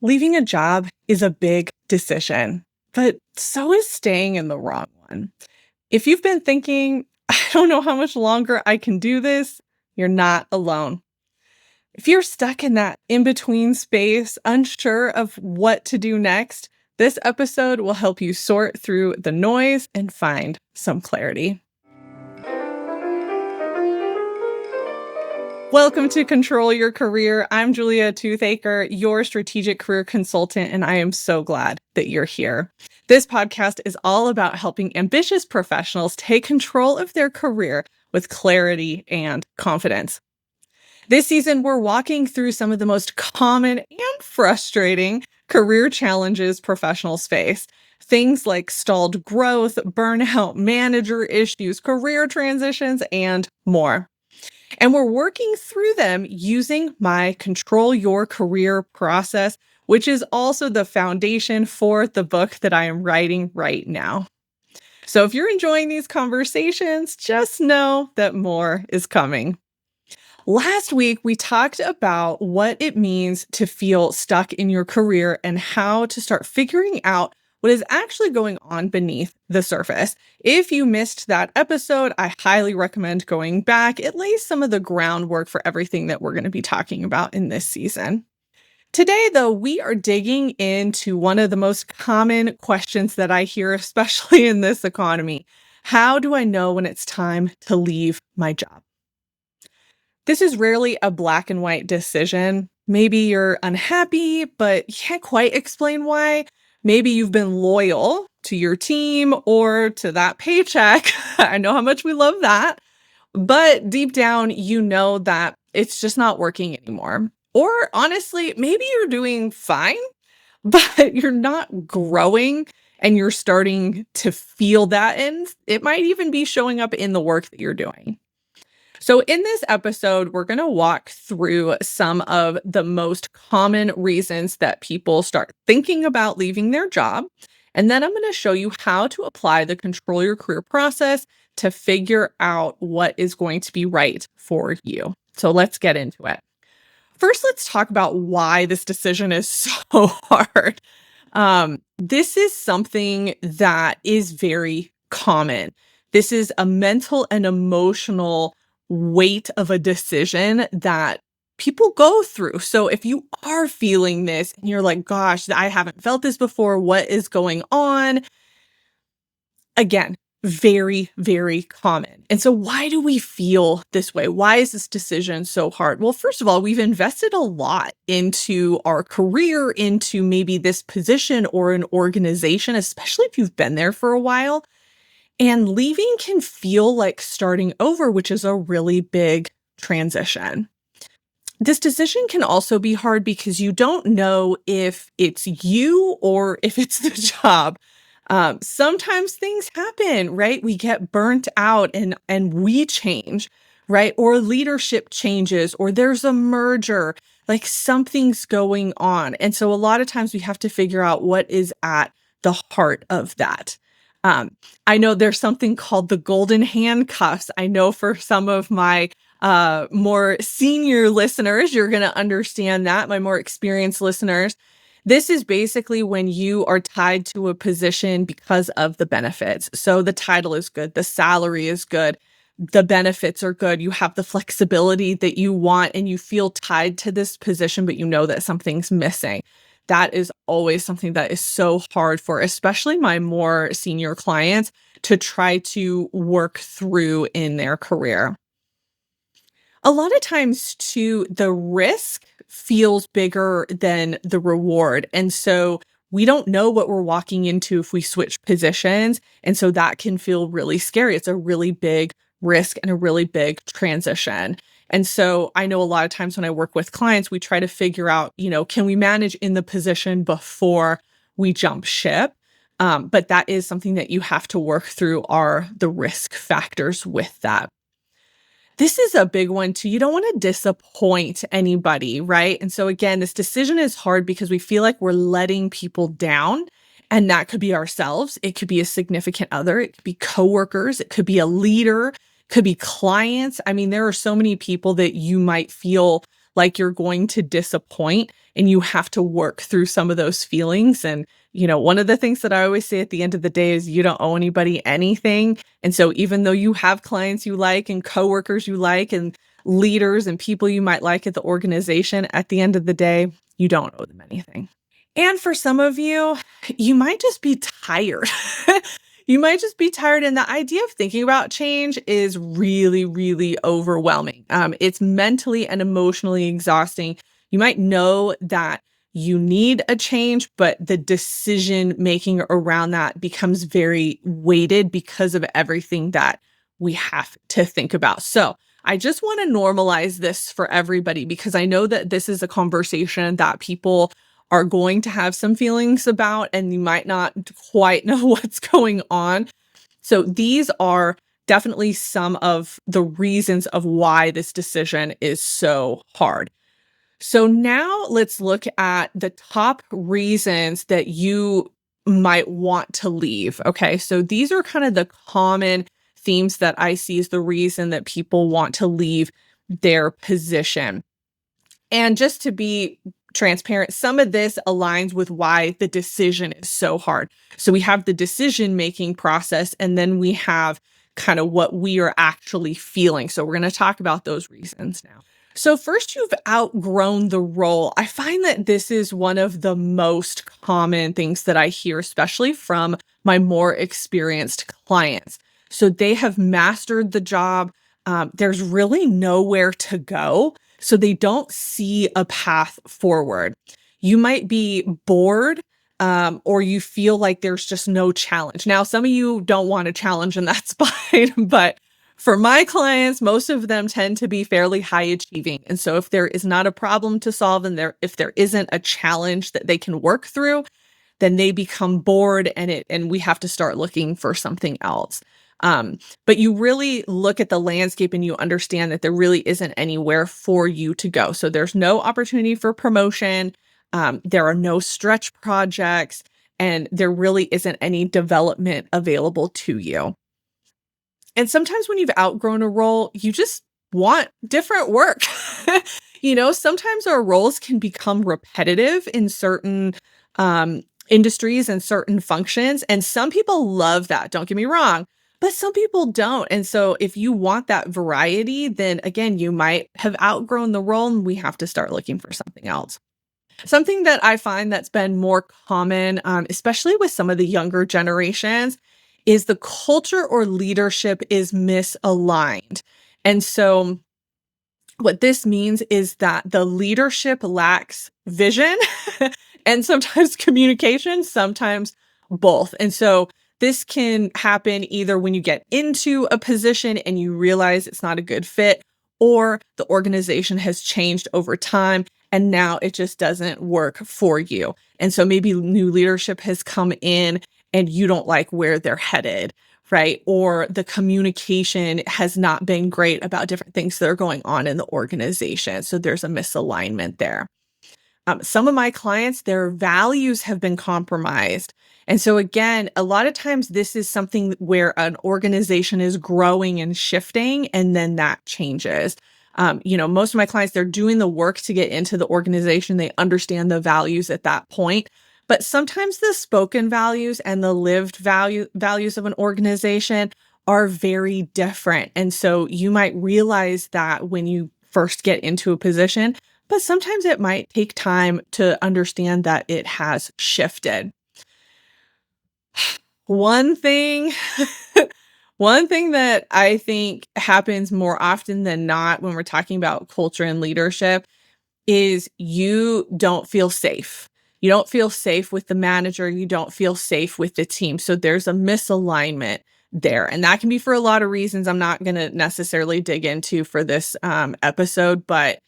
Leaving a job is a big decision, but so is staying in the wrong one. If you've been thinking, I don't know how much longer I can do this, you're not alone. If you're stuck in that in between space, unsure of what to do next, this episode will help you sort through the noise and find some clarity. Welcome to Control Your Career. I'm Julia Toothacre, your strategic career consultant, and I am so glad that you're here. This podcast is all about helping ambitious professionals take control of their career with clarity and confidence. This season, we're walking through some of the most common and frustrating career challenges professionals face. Things like stalled growth, burnout, manager issues, career transitions, and more. And we're working through them using my Control Your Career process, which is also the foundation for the book that I am writing right now. So if you're enjoying these conversations, just know that more is coming. Last week, we talked about what it means to feel stuck in your career and how to start figuring out what is actually going on beneath the surface. If you missed that episode, I highly recommend going back. It lays some of the groundwork for everything that we're going to be talking about in this season. Today, though, we are digging into one of the most common questions that I hear, especially in this economy. How do I know when it's time to leave my job? This is rarely a black and white decision. Maybe you're unhappy, but you can't quite explain why. Maybe you've been loyal to your team or to that paycheck. I know how much we love that. But deep down, you know that it's just not working anymore. Or honestly, maybe you're doing fine, but you're not growing and you're starting to feel that. And it might even be showing up in the work that you're doing. So in this episode, we're going to walk through some of the most common reasons that people start thinking about leaving their job. And then I'm going to show you how to apply the Control Your Career process to figure out what is going to be right for you. So let's get into it. First, let's talk about why this decision is so hard. This is something that is very common. This is a mental and emotional weight of a decision that people go through. So if you are feeling this and you're like, gosh, I haven't felt this before, what is going on? Again, very, very common. And so why do we feel this way? Why is this decision so hard? Well, first of all, we've invested a lot into our career, into maybe this position or an organization, especially if you've been there for a while. And leaving can feel like starting over, which is a really big transition. This decision can also be hard because you don't know if it's you or if it's the job. Sometimes things happen, right? We get burnt out and we change, right? Or leadership changes, or there's a merger, like something's going on. And so a lot of times we have to figure out what is at the heart of that. I know there's something called the golden handcuffs. I know for some of my more senior listeners, you're going to understand that, my more experienced listeners. This is basically when you are tied to a position because of the benefits. So the title is good, the salary is good, the benefits are good, you have the flexibility that you want, and you feel tied to this position, but you know that something's missing. That is always something that is so hard for, especially my more senior clients, to try to work through in their career. A lot of times, too, the risk feels bigger than the reward. And so we don't know what we're walking into if we switch positions. And so that can feel really scary. It's a really big risk and a really big transition. And so I know a lot of times when I work with clients, we try to figure out, can we manage in the position before we jump ship? But that is something that you have to work through are the risk factors with that. This is a big one too. You don't want to disappoint anybody, right? And so again, this decision is hard because we feel like we're letting people down. And that could be ourselves. It could be a significant other. It could be coworkers. It could be a leader. Could be clients. I mean, there are so many people that you might feel like you're going to disappoint, and you have to work through some of those feelings. And, one of the things that I always say at the end of the day is you don't owe anybody anything. And so even though you have clients you like and coworkers you like and leaders and people you might like at the organization, at the end of the day, you don't owe them anything. And for some of you, you might just be tired. You might just be tired. And the idea of thinking about change is really, really overwhelming. It's mentally and emotionally exhausting. You might know that you need a change, but the decision making around that becomes very weighted because of everything that we have to think about. So I just want to normalize this for everybody because I know that this is a conversation that people are going to have some feelings about, and you might not quite know what's going on. So these are definitely some of the reasons of why this decision is so hard. So now let's look at the top reasons that you might want to leave. Okay. So these are kind of the common themes that I see as the reason that people want to leave their position. And just to be transparent, some of this aligns with why the decision is so hard. So we have the decision-making process, and then we have kind of what we are actually feeling. So we're going to talk about those reasons now. So first, you've outgrown the role. I find that this is one of the most common things that I hear, especially from my more experienced clients. So they have mastered the job. There's really nowhere to go. So they don't see a path forward. You might be bored, or you feel like there's just no challenge. Now, some of you don't want a challenge, and that's fine. But for my clients, most of them tend to be fairly high achieving. And so if there is not a problem to solve and if there isn't a challenge that they can work through, then they become bored and we have to start looking for something else. But you really look at the landscape and you understand that there really isn't anywhere for you to go. So there's no opportunity for promotion. There are no stretch projects, and there really isn't any development available to you. And sometimes when you've outgrown a role, you just want different work. Sometimes our roles can become repetitive in certain industries and certain functions. And some people love that, don't get me wrong, but some people don't. And so if you want that variety, then again, you might have outgrown the role and we have to start looking for something else. Something that I find that's been more common, especially with some of the younger generations, is the culture or leadership is misaligned. And so what this means is that the leadership lacks vision and sometimes communication, sometimes both. And so this can happen either when you get into a position and you realize it's not a good fit, or the organization has changed over time and now it just doesn't work for you. And so maybe new leadership has come in and you don't like where they're headed, right? Or the communication has not been great about different things that are going on in the organization. So there's a misalignment there. Some of my clients, their values have been compromised. And so again, a lot of times this is something where an organization is growing and shifting, and then that changes. Most of my clients, they're doing the work to get into the organization. They understand the values at that point. But sometimes the spoken values and the lived values of an organization are very different. And so you might realize that when you first get into a position, but sometimes it might take time to understand that it has shifted. One thing that I think happens more often than not when we're talking about culture and leadership is you don't feel safe. You don't feel safe with the manager. You don't feel safe with the team. So there's a misalignment there. And that can be for a lot of reasons I'm not going to necessarily dig into for this episode, but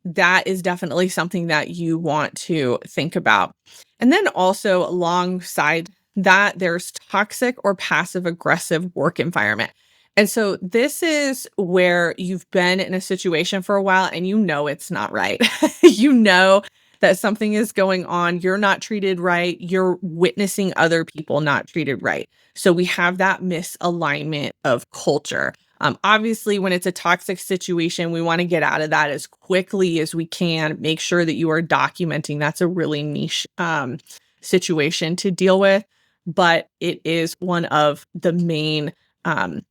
that is definitely something that you want to think about. And then also alongside that, there's toxic or passive aggressive work environment. And so this is where you've been in a situation for a while and you know it's not right. You know that something is going on. You're not treated right. You're witnessing other people not treated right. So we have that misalignment of culture. Obviously, when it's a toxic situation, we want to get out of that as quickly as we can. Make sure that you are documenting. That's a really niche situation to deal with, but it is one of the main um,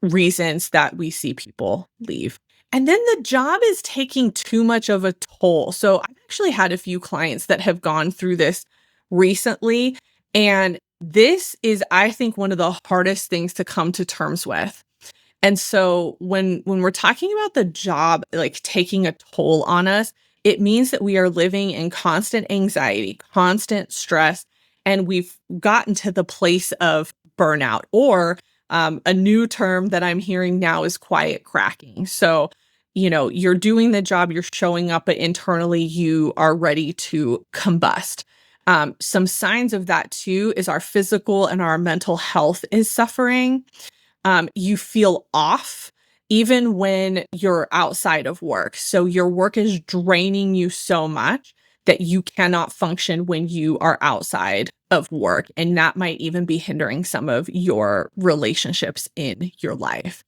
reasons that we see people leave. And then the job is taking too much of a toll. So I've actually had a few clients that have gone through this recently. And this is, I think, one of the hardest things to come to terms with. And so when we're talking about the job like taking a toll on us, it means that we are living in constant anxiety, constant stress, and we've gotten to the place of burnout or a new term that I'm hearing now is quiet cracking. So, you're doing the job, you're showing up, but internally you are ready to combust. Some signs of that too is our physical and our mental health is suffering. You feel off even when you're outside of work. So your work is draining you so much that you cannot function when you are outside of work. And that might even be hindering some of your relationships in your life.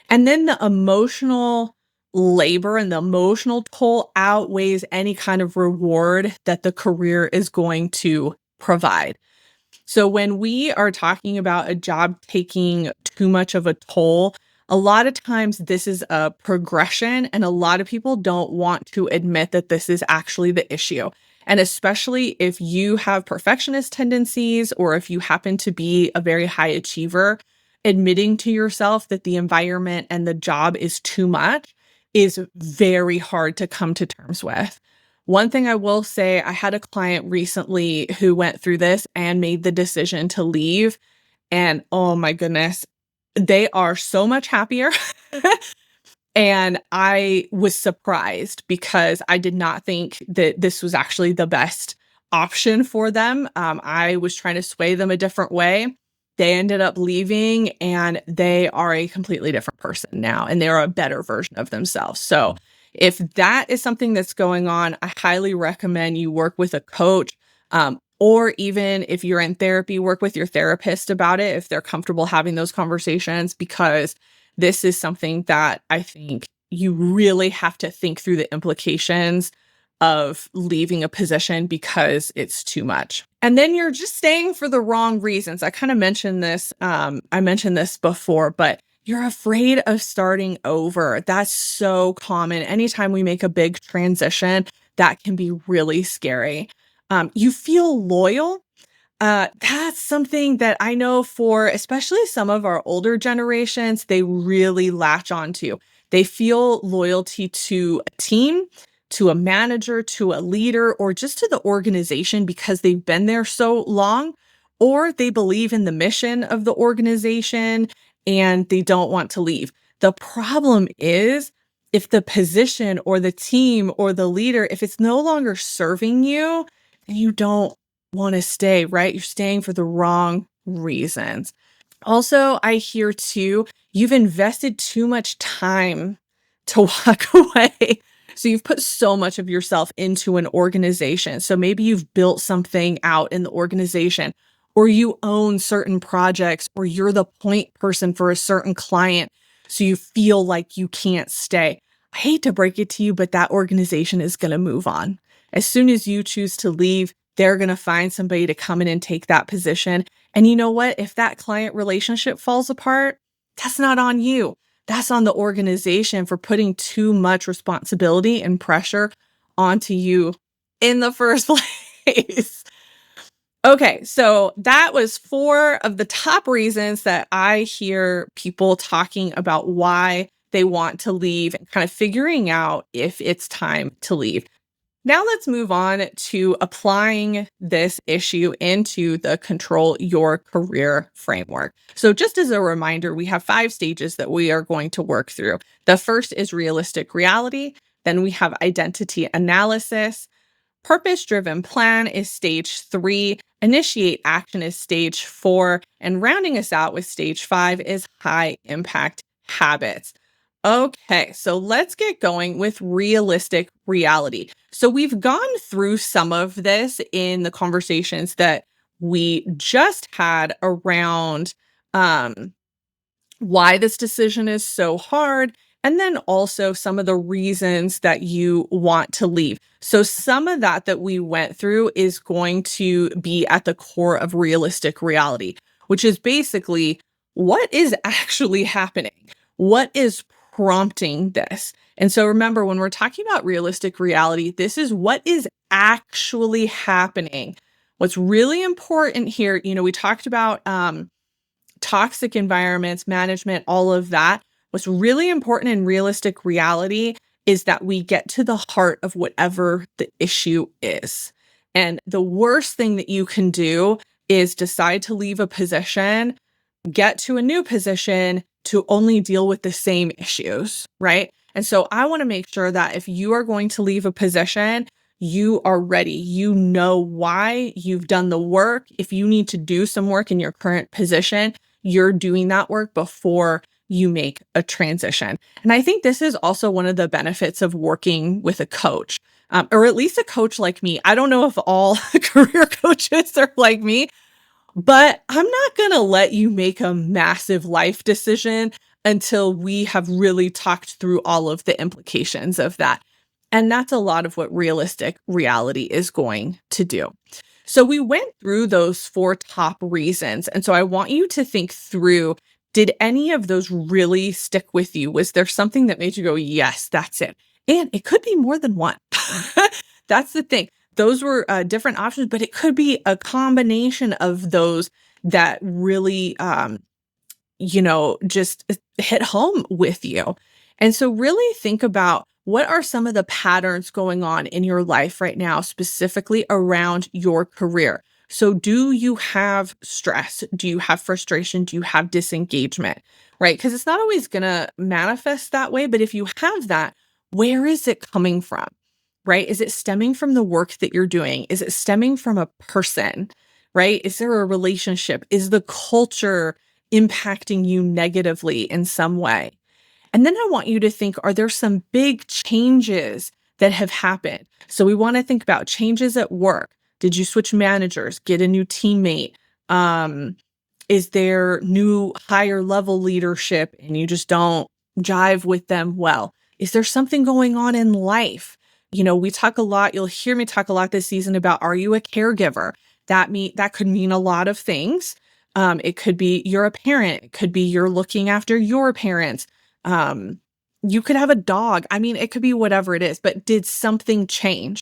And then the emotional labor and the emotional toll outweighs any kind of reward that the career is going to provide. So when we are talking about a job taking too much of a toll, a lot of times this is a progression, and a lot of people don't want to admit that this is actually the issue. And especially if you have perfectionist tendencies or if you happen to be a very high achiever, admitting to yourself that the environment and the job is too much is very hard to come to terms with. One thing I will say, I had a client recently who went through this and made the decision to leave. And oh my goodness, they are so much happier. And I was surprised because I did not think that this was actually the best option for them. I was trying to sway them a different way. They ended up leaving and they are a completely different person now, and they're a better version of themselves. So if that is something that's going on, I highly recommend you work with a coach. Or even if you're in therapy, work with your therapist about it if they're comfortable having those conversations, because this is something that I think you really have to think through the implications of leaving a position because it's too much. And then you're just staying for the wrong reasons. I kind of mentioned this. I mentioned this before, but you're afraid of starting over. That's so common. Anytime we make a big transition, that can be really scary. You feel loyal. That's something that I know for especially some of our older generations, they really latch onto. They feel loyalty to a team, to a manager, to a leader, or just to the organization because they've been there so long, or they believe in the mission of the organization and they don't want to leave. The problem is if the position or the team or the leader, if it's no longer serving you, then you don't want to stay, right? You're staying for the wrong reasons. Also, I hear too, you've invested too much time to walk away. So you've put so much of yourself into an organization. So maybe you've built something out in the organization, or you own certain projects, or you're the point person for a certain client. So you feel like you can't stay. I hate to break it to you, but that organization is going to move on. As soon as you choose to leave, they're going to find somebody to come in and take that position. And you know what? If that client relationship falls apart, that's not on you. That's on the organization for putting too much responsibility and pressure onto you in the first place. Okay, so that was 4 of the top reasons that I hear people talking about why they want to leave and kind of figuring out if it's time to leave. Now let's move on to applying this issue into the Control Your Career framework. So just as a reminder, we have 5 stages that we are going to work through. The first is realistic reality. Then we have identity analysis. Purpose-driven plan is stage 3. Initiate action is stage 4. And rounding us out with stage 5 is high impact habits. Okay, so let's get going with realistic reality. So we've gone through some of this in the conversations that we just had around why this decision is so hard, and then also some of the reasons that you want to leave. So some of that we went through is going to be at the core of realistic reality, which is basically what is actually happening? What is prompting this? And so remember, when we're talking about realistic reality, this is what is actually happening. What's really important here, we talked about toxic environments, management, all of that. What's really important in realistic reality is that we get to the heart of whatever the issue is. And the worst thing that you can do is decide to leave a position, get to a new position to only deal with the same issues, right? And so I want to make sure that if you are going to leave a position, you are ready. You know why, you've done the work. If you need to do some work in your current position, you're doing that work before you make a transition. And I think this is also one of the benefits of working with a coach, or at least a coach like me. I don't know if all career coaches are like me, but I'm not going to let you make a massive life decision until we have really talked through all of the implications of that. And that's a lot of what realistic reality is going to do. So we went through those 4 top reasons. And so I want you to think through, did any of those really stick with you? Was there something that made you go, yes, that's it? And it could be more than one. That's the thing. Those were different options, but it could be a combination of those that really, just hit home with you. And so really think about, what are some of the patterns going on in your life right now, specifically around your career? So do you have stress? Do you have frustration? Do you have disengagement? Right? Because it's not always going to manifest that way. But if you have that, where is it coming from? Right? Is it stemming from the work that you're doing? Is it stemming from a person? Right? Is there a relationship? Is the culture impacting you negatively in some way? And then I want you to think, are there some big changes that have happened? So we want to think about changes at work. Did you switch managers, get a new teammate? Is there new higher level leadership and you just don't jive with them well? Is there something going on in life? We talk a lot, you'll hear me talk a lot this season about, are you a caregiver? That could mean a lot of things. It could be you're a parent. It could be you're looking after your parents. You could have a dog. I mean, it could be whatever it is, but did something change?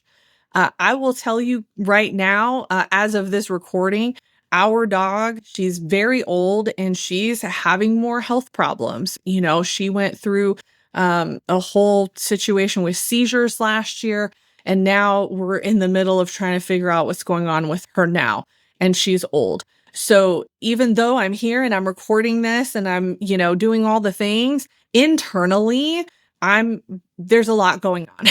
I will tell you right now, as of this recording, our dog, she's very old and she's having more health problems. She went through a whole situation with seizures last year, and now we're in the middle of trying to figure out what's going on with her now, and she's old. So even though I'm here and I'm recording this and I'm, doing all the things internally, there's a lot going on.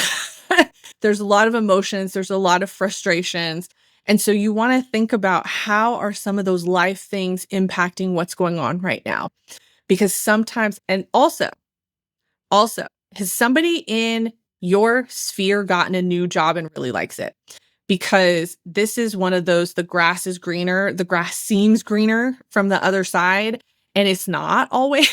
There's a lot of emotions. There's a lot of frustrations. And so you want to think about, how are some of those life things impacting what's going on right now? Because sometimes, and also, has somebody in your sphere gotten a new job and really likes it? Because this is one of those, the grass seems greener from the other side, and it's not always.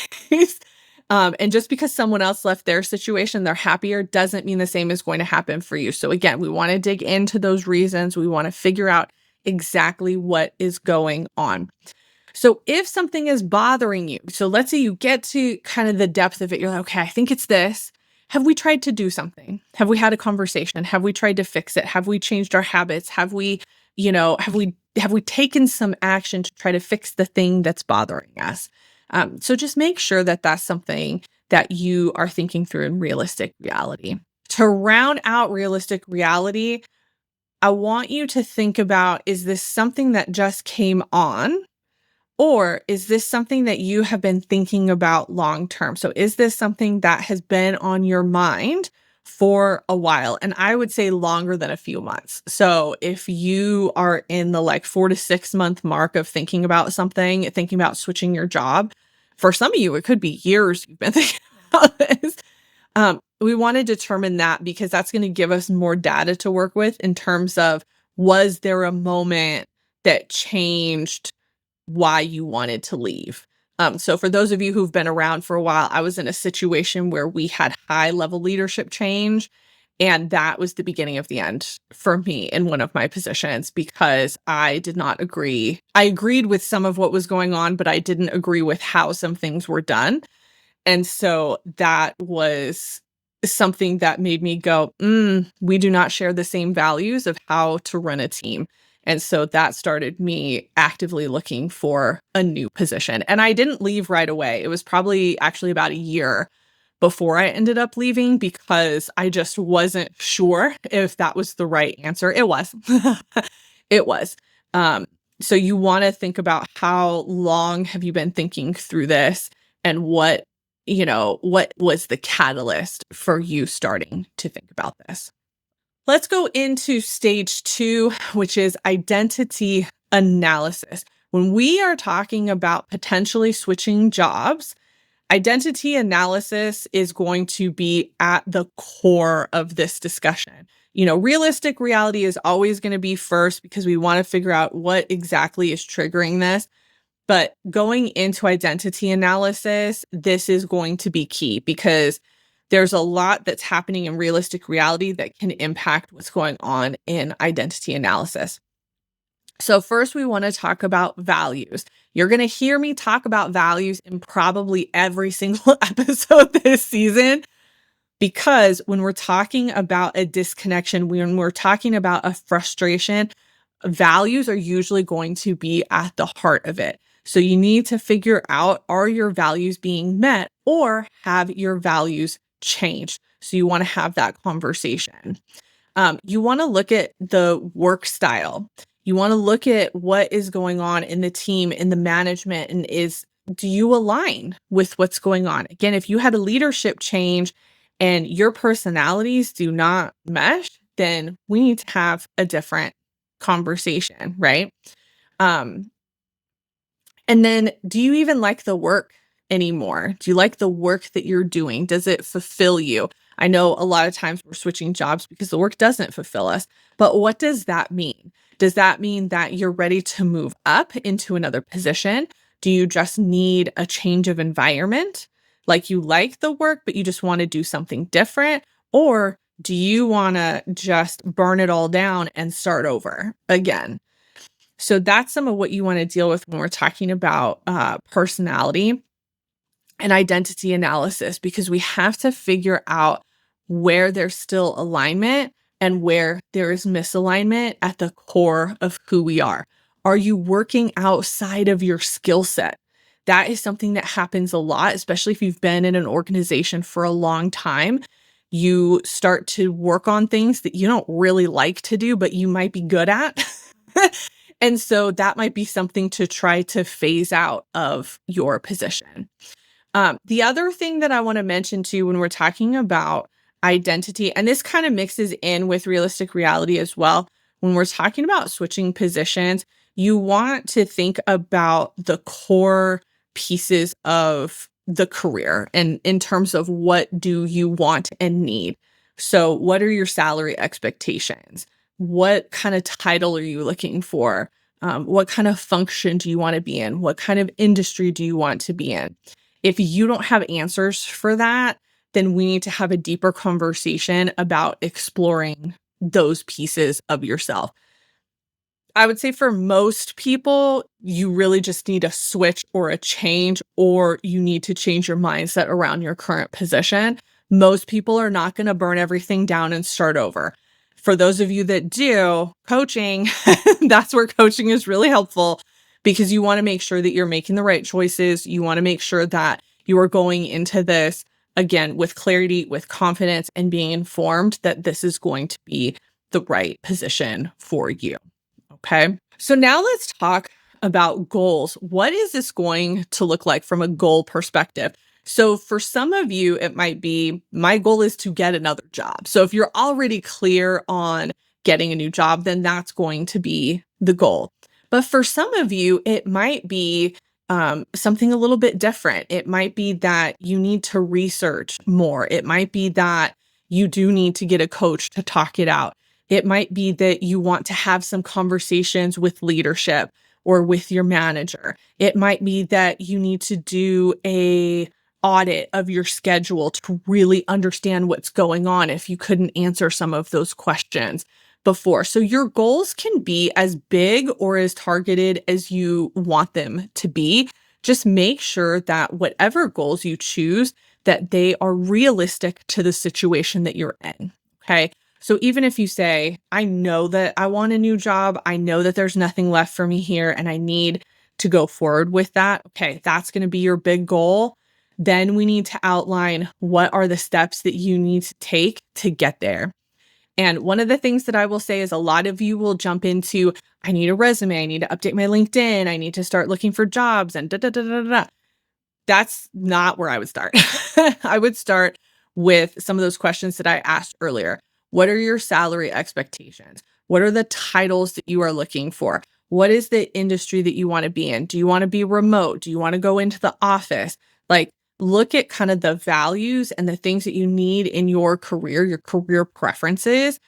And just because someone else left their situation, they're happier, doesn't mean the same is going to happen for you. So again, we want to dig into those reasons. We want to figure out exactly what is going on. So if something is bothering you, so let's say you get to kind of the depth of it, you're like, okay, I think it's this. Have we tried to do something? Have we had a conversation? Have we tried to fix it? Have we changed our habits? Have we taken some action to try to fix the thing that's bothering us? So just make sure that that's something that you are thinking through in realistic reality. To round out realistic reality, I want you to think about, is this something that just came on? Or is this something that you have been thinking about long term? So is this something that has been on your mind for a while? And I would say longer than a few months. So if you are in the 4 to 6 month mark of thinking about something, thinking about switching your job, for some of you, it could be years you've been thinking about this. We want to determine that, because that's going to give us more data to work with in terms of, was there a moment that changed why you wanted to leave? So for those of you who've been around for a while, I was in a situation where we had high level leadership change. And that was the beginning of the end for me in one of my positions because I did not agree. I agreed with some of what was going on, but I didn't agree with how some things were done. And so that was something that made me go, we do not share the same values of how to run a team. And so that started me actively looking for a new position. And I didn't leave right away. It was probably actually about a year before I ended up leaving because I just wasn't sure if that was the right answer. It was. It was. Um, so you want to think about how long have you been thinking through this and what was the catalyst for you starting to think about this? Let's go into stage 2, which is identity analysis. When we are talking about potentially switching jobs, identity analysis is going to be at the core of this discussion. Realistic reality is always going to be first because we want to figure out what exactly is triggering this. But going into identity analysis, this is going to be key because there's a lot that's happening in realistic reality that can impact what's going on in identity analysis. So first, we want to talk about values. You're going to hear me talk about values in probably every single episode this season because when we're talking about a disconnection, when we're talking about a frustration, values are usually going to be at the heart of it. So you need to figure out, are your values being met or have your values changed? So you want to have that conversation. You want to look at the work style. You want to look at what is going on in the team, in the management, and do you align with what's going on? Again, if you had a leadership change and your personalities do not mesh, then we need to have a different conversation, right? And then do you even like the work anymore? Do you like the work that you're doing? Does it fulfill you? I know a lot of times we're switching jobs because the work doesn't fulfill us, but what does that mean? Does that mean that you're ready to move up into another position? Do you just need a change of environment? Like you like the work, but you just want to do something different? Or do you want to just burn it all down and start over again? So that's some of what you want to deal with when we're talking about personality and identity analysis, because we have to figure out where there's still alignment and where there is misalignment at the core of who we are. Are you working outside of your skill set? That is something that happens a lot, especially if you've been in an organization for a long time. You start to work on things that you don't really like to do, but you might be good at. And so that might be something to try to phase out of your position. The other thing that I want to mention too, when we're talking about identity, and this kind of mixes in with realistic reality as well, when we're talking about switching positions, you want to think about the core pieces of the career and in terms of what do you want and need. So what are your salary expectations? What kind of title are you looking for? What kind of function do you want to be in? What kind of industry do you want to be in? If you don't have answers for that, then we need to have a deeper conversation about exploring those pieces of yourself. I would say for most people, you really just need a switch or a change, or you need to change your mindset around your current position. Most people are not going to burn everything down and start over. For those of you that do, coaching, that's where coaching is really helpful because you want to make sure that you're making the right choices. You want to make sure that you are going into this, again, with clarity, with confidence, and being informed that this is going to be the right position for you. Okay. So now let's talk about goals. What is this going to look like from a goal perspective? So for some of you, it might be, my goal is to get another job. So if you're already clear on getting a new job, then that's going to be the goal. But for some of you, it might be something a little bit different. It might be that you need to research more. It might be that you do need to get a coach to talk it out. It might be that you want to have some conversations with leadership, or with your manager. It might be that you need to do a audit of your schedule to really understand what's going on if you couldn't answer some of those questions before. So your goals can be as big or as targeted as you want them to be. Just make sure that whatever goals you choose, that they are realistic to the situation that you're in. Okay. So even if you say, I know that I want a new job, I know that there's nothing left for me here and I need to go forward with that. Okay. That's going to be your big goal. Then we need to outline what are the steps that you need to take to get there. And one of the things that I will say is a lot of you will jump into, I need a resume, I need to update my LinkedIn, I need to start looking for jobs and da da da da da. That's not where I would start. I would start with some of those questions that I asked earlier. What are your salary expectations? What are the titles that you are looking for? What is the industry that you want to be in? Do you want to be remote? Do you want to go into the office? Like, look at kind of the values and the things that you need in your career preferences,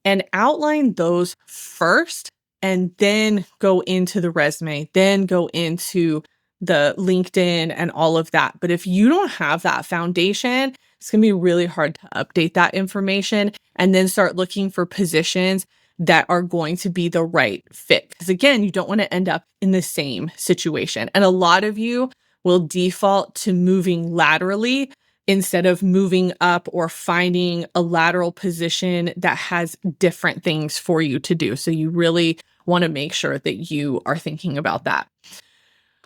and outline those first, and then go into the resume, then go into the LinkedIn and all of that. But if you don't have that foundation, it's going to be really hard to update that information and then start looking for positions that are going to be the right fit. Because again, you don't want to end up in the same situation. And a lot of you will default to moving laterally instead of moving up or finding a lateral position that has different things for you to do. So you really want to make sure that you are thinking about that.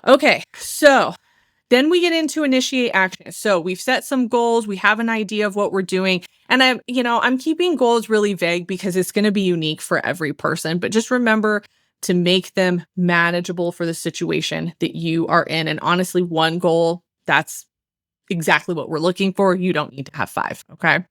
Okay, so then we get into initiate action. So we've set some goals, we have an idea of what we're doing. And I'm keeping goals really vague because it's going to be unique for every person, but just remember to make them manageable for the situation that you are in. And honestly, one goal, that's exactly what we're looking for. You don't need to have 5. Okay.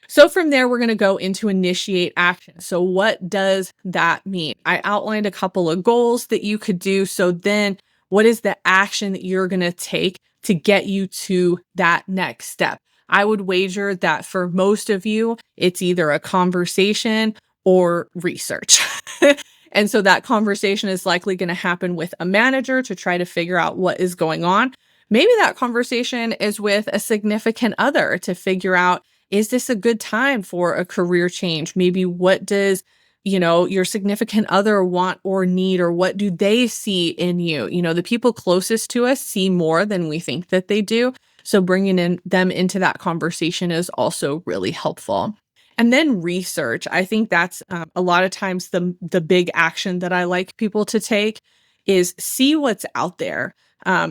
So from there, we're going to go into initiate action. So what does that mean? I outlined a couple of goals that you could do. So then what is the action that you're going to take to get you to that next step? I would wager that for most of you, it's either a conversation or research. And so that conversation is likely going to happen with a manager to try to figure out what is going on. Maybe that conversation is with a significant other to figure out, is this a good time for a career change? Maybe what does, your significant other want or need, or what do they see in you? The people closest to us see more than we think that they do. So bringing them into that conversation is also really helpful. And then research. I think that's a lot of times the big action that I like people to take is see what's out there.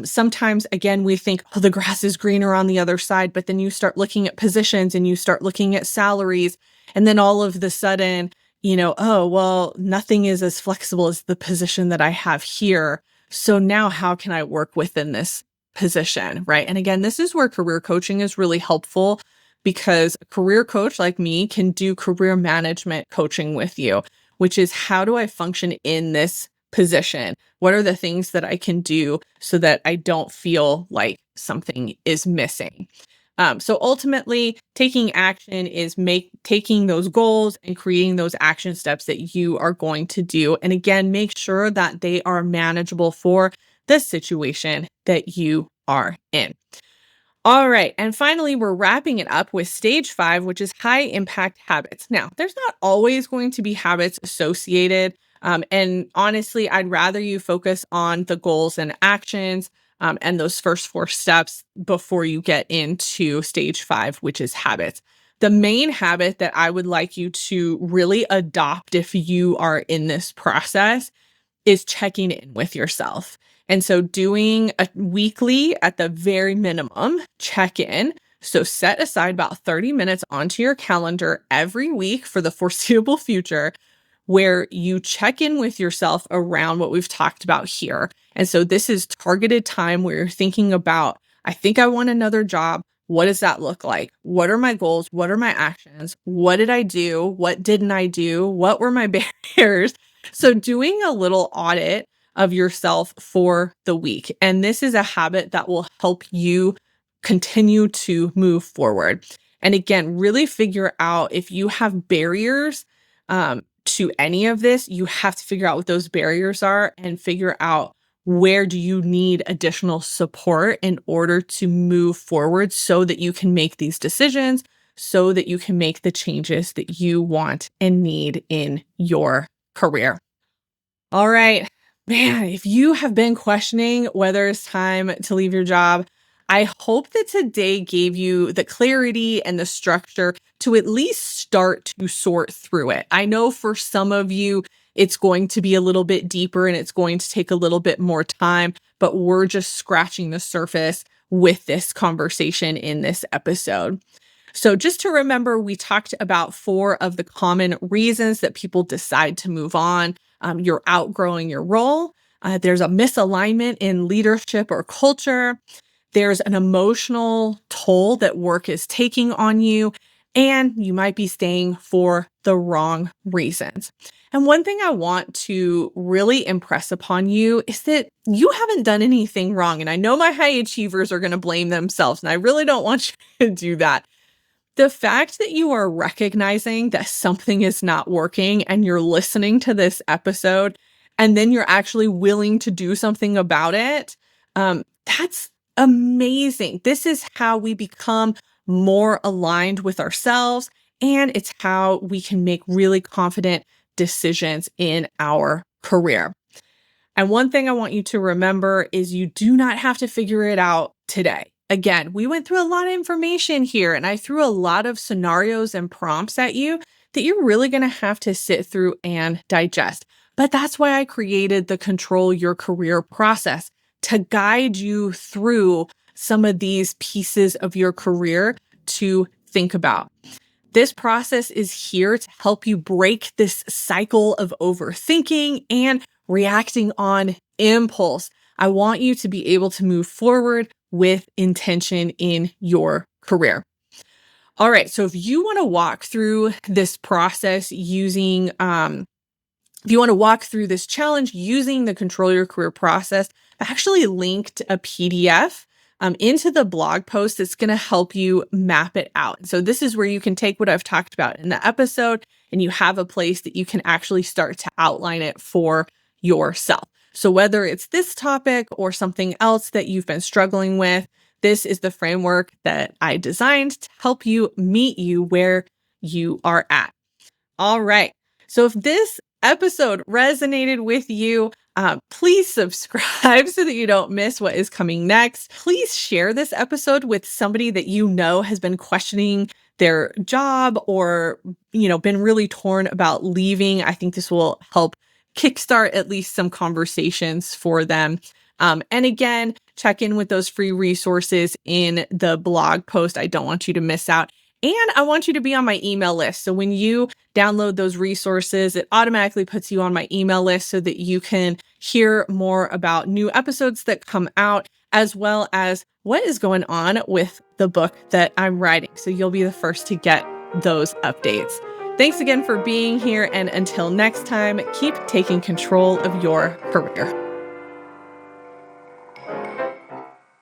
Sometimes, again, we think, oh, the grass is greener on the other side, but then you start looking at positions and you start looking at salaries. And then all of the sudden, oh, well, nothing is as flexible as the position that I have here. So now how can I work within this position, right? And again, this is where career coaching is really helpful, because a career coach like me can do career management coaching with you, which is, how do I function in this position? What are the things that I can do so that I don't feel like something is missing? So ultimately, taking action is taking those goals and creating those action steps that you are going to do. And again, make sure that they are manageable for the situation that you are in. All right. And finally, we're wrapping it up with stage 5, which is high impact habits. Now, there's not always going to be habits associated. And honestly, I'd rather you focus on the goals and actions and those first 4 steps before you get into stage 5, which is habits. The main habit that I would like you to really adopt if you are in this process is checking in with yourself. And so doing a weekly, at the very minimum, check-in. So set aside about 30 minutes onto your calendar every week for the foreseeable future, where you check in with yourself around what we've talked about here. And so this is targeted time where you're thinking about, I think I want another job. What does that look like? What are my goals? What are my actions? What did I do? What didn't I do? What were my barriers? So doing a little audit of yourself for the week. And this is a habit that will help you continue to move forward. And again, really figure out if you have barriers to any of this, you have to figure out what those barriers are and figure out where do you need additional support in order to move forward so that you can make these decisions, so that you can make the changes that you want and need in your career. All right, man, if you have been questioning whether it's time to leave your job, I hope that today gave you the clarity and the structure to at least start to sort through it. I know for some of you, it's going to be a little bit deeper and it's going to take a little bit more time, but we're just scratching the surface with this conversation in this episode. So just to remember, we talked about 4 of the common reasons that people decide to move on. You're outgrowing your role. There's a misalignment in leadership or culture. There's an emotional toll that work is taking on you, and you might be staying for the wrong reasons. And one thing I want to really impress upon you is that you haven't done anything wrong. And I know my high achievers are going to blame themselves, and I really don't want you to do that. The fact that you are recognizing that something is not working and you're listening to this episode and then you're actually willing to do something about it, that's amazing. This is how we become more aligned with ourselves, and it's how we can make really confident decisions in our career. And one thing I want you to remember is you do not have to figure it out today. Again, we went through a lot of information here, and I threw a lot of scenarios and prompts at you that you're really going to have to sit through and digest. But that's why I created the Control Your Career process, to guide you through some of these pieces of your career to think about. This process is here to help you break this cycle of overthinking and reacting on impulse. I want you to be able to move forward with intention in your career. All right, so if you want to walk through this process using, if you want to walk through this challenge using the Control Your Career process, I actually linked a PDF into the blog post that's going to help you map it out. So this is where you can take what I've talked about in the episode and you have a place that you can actually start to outline it for yourself. So whether it's this topic or something else that you've been struggling with, this is the framework that I designed to help you meet you where you are at. All right. So if this episode resonated with you, please subscribe so that you don't miss what is coming next. Please share this episode with somebody that you know has been questioning their job or, been really torn about leaving. I think this will help kickstart at least some conversations for them. And again, check in with those free resources in the blog post. I don't want you to miss out. And I want you to be on my email list. So when you download those resources, it automatically puts you on my email list so that you can hear more about new episodes that come out, as well as what is going on with the book that I'm writing. So you'll be the first to get those updates. Thanks again for being here. And until next time, keep taking control of your career.